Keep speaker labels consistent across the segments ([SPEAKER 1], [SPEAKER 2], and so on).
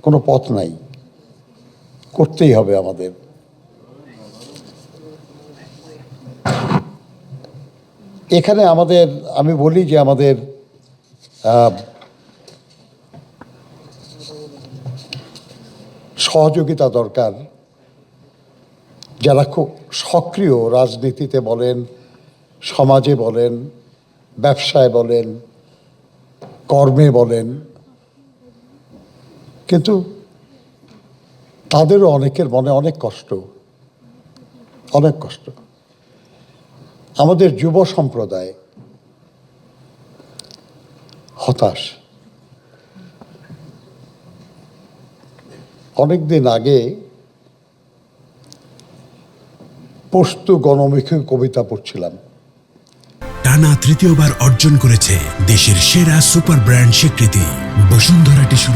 [SPEAKER 1] কোনো পথ নাই, করতেই হবে আমাদের। এখানে আমাদের, আমি বলি যে আমাদের সহযোগিতা দরকার। যারা খুব সক্রিয় রাজনীতিতে বলেন, সমাজে বলেন, ব্যবসায় বলেন, কর্মে বলেন, কিন্তু তাদেরও অনেকের মনে অনেক কষ্ট, অনেক কষ্ট। আমাদের যুব সম্প্রদায় হতাশ। অনেকদিন আগে পশতু গণমুখী কবিতা পড়ছিলাম।
[SPEAKER 2] টানা তৃতীয়বার অর্জন করেছে দেশের সেরা সুপার ব্র্যান্ড স্বীকৃতি বসুন্ধরা টিস্যু।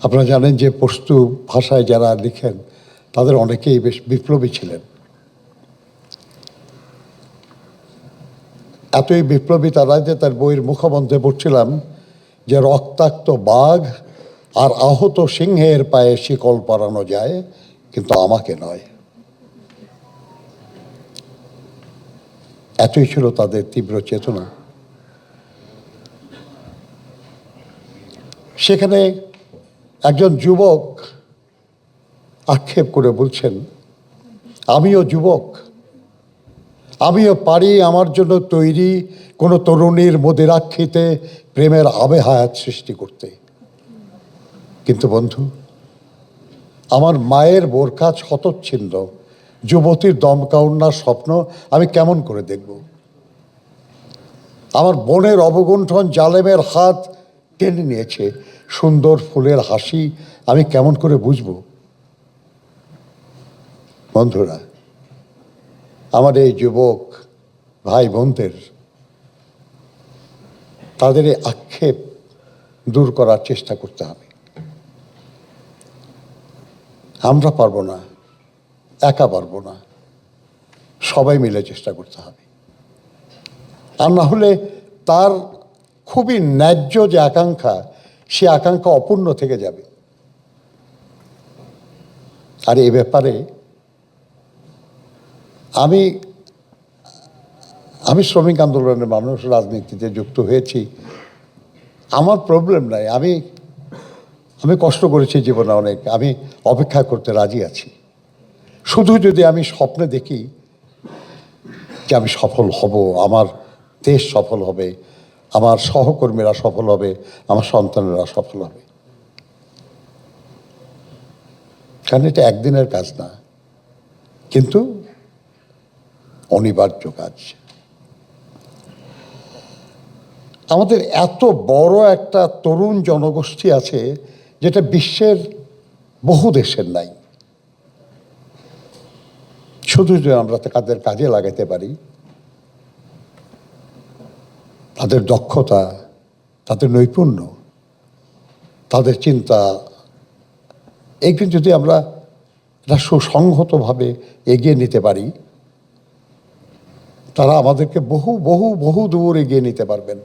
[SPEAKER 1] আপনারা জানেন যে পশতু ভাষায় যারা লিখেন তাদের অনেকেই বেশ বিপ্লবী ছিলেন। এতই বিপ্লবী তারা যে তার বইয়ের মুখবন্ধে পড়ছিলাম যে রক্তাক্ত বাঘ আর আহত সিংহের পায়ে শিকল পরানো যায়, কিন্তু আমাকে নয়। এতই ছিল তাদের তীব্র চেতনা। সেখানে একজন যুবক আক্ষেপ করে বলছেন, আমিও যুবক, আমিও পারি আমার জন্য তৈরি কোনো তরুণীর মদিরাক্ষিতে প্রেমের আবেহায়াত সৃষ্টি করতে। কিন্তু বন্ধু, আমার মায়ের বোরকা হতচ্ছিন্ন যুবতীর দমকাউন্নার স্বপ্ন আমি কেমন করে দেখব? আমার বোনের অবগুণ্ঠন জালেমের হাত টেনে নিয়েছে সুন্দর ফুলের হাসি আমি কেমন করে বুঝব? বন্ধুরা, আমার এই যুবক ভাই বোনদের তাদের এই আক্ষেপ দূর করার চেষ্টা করতে হবে। আমরা পারবো না, একা পারবো না, সবাই মিলে চেষ্টা করতে হবে। আর না হলে তার খুবই ন্যায্য যে আকাঙ্ক্ষা, সে আকাঙ্ক্ষা অপূর্ণ থেকে যাবে। আর এ ব্যাপারে আমি শ্রমিক আন্দোলনের মানুষ, রাজনীতিতে যুক্ত হয়েছি, আমার প্রবলেম নাই। আমি কষ্ট করেছি জীবনে অনেক, আমি অপেক্ষা করতে রাজি আছি। শুধু যদি আমি স্বপ্নে দেখি যে আমি সফল হব, আমার দেশ সফল হবে, আমার সহকর্মীরা সফল হবে, আমার সন্তানেরা সফল হবে। কারণ এটা একদিনের কাজ না, কিন্তু অনিবার্য কাজ। আমাদের এত বড় একটা তরুণ জনগোষ্ঠী আছে যেটা বিশ্বের বহু দেশের নাই। শুধু যদি আমরা তাদের কাজে লাগাতে পারি, তাদের দক্ষতা, তাদের নৈপুণ্য, তাদের চিন্তা, এইগুলো যদি আমরা এটা সুসংহতভাবে এগিয়ে নিতে পারি, তারা আমাদেরকে বহু বহু বহু দূর এগিয়ে নিতে পারবেন।